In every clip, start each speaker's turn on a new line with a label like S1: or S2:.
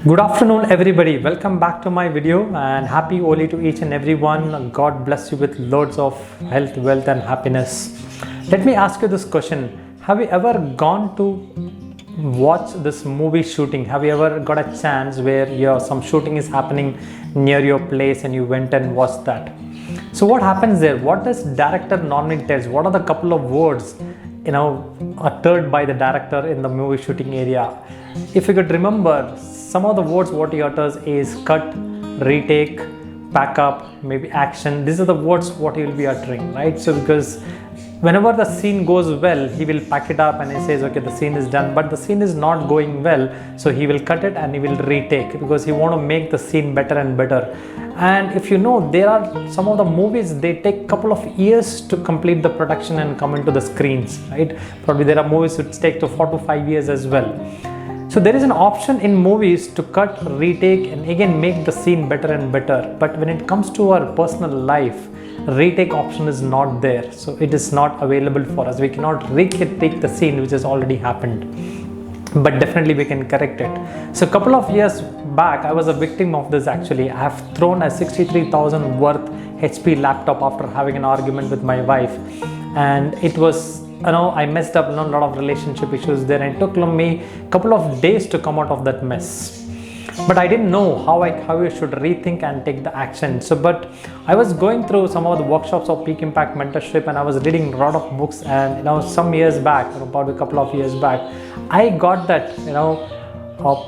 S1: Good afternoon everybody, welcome back to my video and happy Holi to each and everyone. God bless you with loads of health, wealth and happiness. Let me ask you this question. Have you ever gone to watch this movie shooting? Have you ever got a chance where some shooting is happening near your place and you went and watched that? So what happens there? What does director normally tells? What are the couple of words uttered by the director in the movie shooting area? If you could remember, some of the words what he utters is cut, retake, pack up, maybe action. These are the words what he will be uttering, right? So because whenever the scene goes well, he will pack it up and he says, okay, the scene is done, but the scene is not going well, so he will cut it and he will retake because he want to make the scene better and better. And if you know, there are some of the movies, they take couple of years to complete the production and come into the screens, right? Probably there are movies which take to 4 to 5 years as well. So there is an option in movies to cut, retake and again make the scene better and better. But when it comes to our personal life, retake option is not there. So it is not available for us. We cannot retake the scene which has already happened. But definitely we can correct it. So a couple of years back, I was a victim of this actually. I have thrown a 63,000 worth HP laptop after having an argument with my wife. And it was, I messed up a lot of relationship issues there, and it took me a couple of days to come out of that mess. But I didn't know how I should rethink and take the action. But I was going through some of the workshops of Peak Impact Mentorship, and I was reading a lot of books. And some years back, about a couple of years back, I got that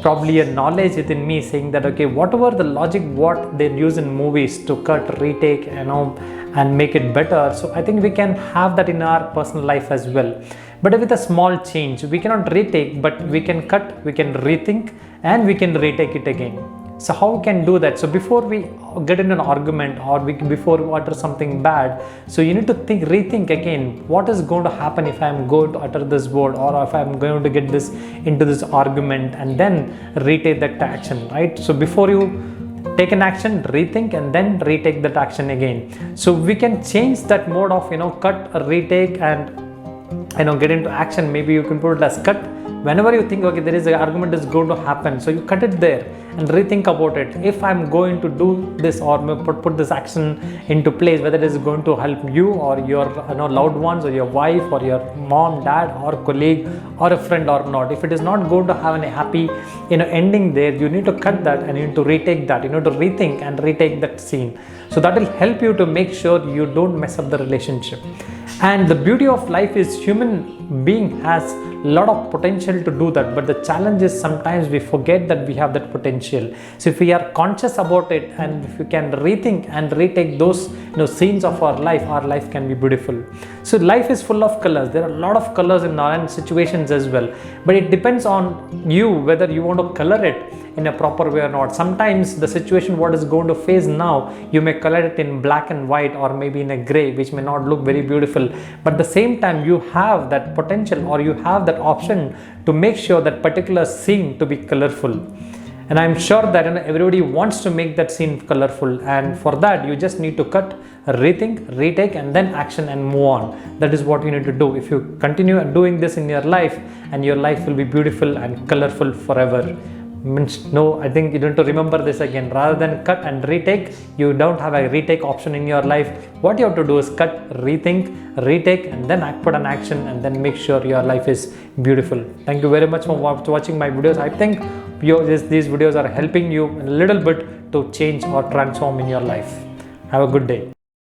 S1: probably a knowledge within me saying that okay, whatever the logic what they use in movies to cut, retake, and make it better. So I think we can have that in our personal life as well. But with a small change, we cannot retake, but we can cut, we can rethink, and we can retake it again. So how we can do that? So before we get into an argument or before we utter something bad, so you need to rethink again, what is going to happen if I am going to utter this word, or if I am going to get this into this argument, and then retake that action, right? So before you take an action, rethink, and then retake that action again. So we can change that mode of cut, retake, and get into action. Maybe you can put it as cut whenever you think okay, there is an argument is going to happen, so you cut it there and rethink about it. If I'm going to do this or put this action into place, whether it is going to help you or your loved ones or your wife or your mom, dad or colleague or a friend or not, if it is not going to have a happy ending there, you need to cut that and you need to retake that, you need to rethink and retake that scene. So that will help you to make sure you don't mess up the relationship. And the beauty of life is human being has a lot of potential to do that, but the challenge is sometimes we forget that we have that potential. So if we are conscious about it and if we can rethink and retake those scenes of our life can be beautiful. So life is full of colors. There are a lot of colors in our situations as well, but it depends on you whether you want to color it in a proper way or not. Sometimes the situation what is going to face now, you may color it in black and white or maybe in a gray, which may not look very beautiful, but at the same time you have that potential or you have that option to make sure that particular scene to be colorful. And I'm sure that everybody wants to make that scene colorful, and for that you just need to cut, rethink, retake, and then action and move on. That is what you need to do. If you continue doing this in your life, and your life will be beautiful and colorful forever. I think you need to remember this again. Rather than cut and retake, you don't have a retake option in your life. What you have to do is cut, rethink, retake, and then put an action, and then make sure your life is beautiful. Thank you very much for watching my videos. I think these videos are helping you a little bit to change or transform in your life. Have a good day.